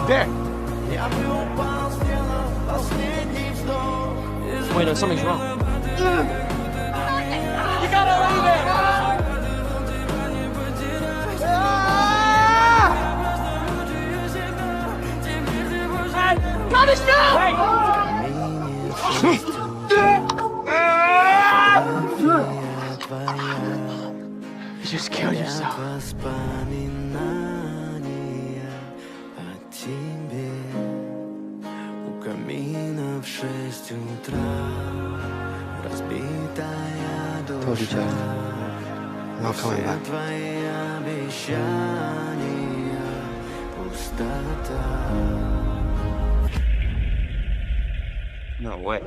There. Wait, no, something's wrong. You gotta leave it! Cut it now! You just killed yourself. Told you, Jeff. I'm not coming back. No way.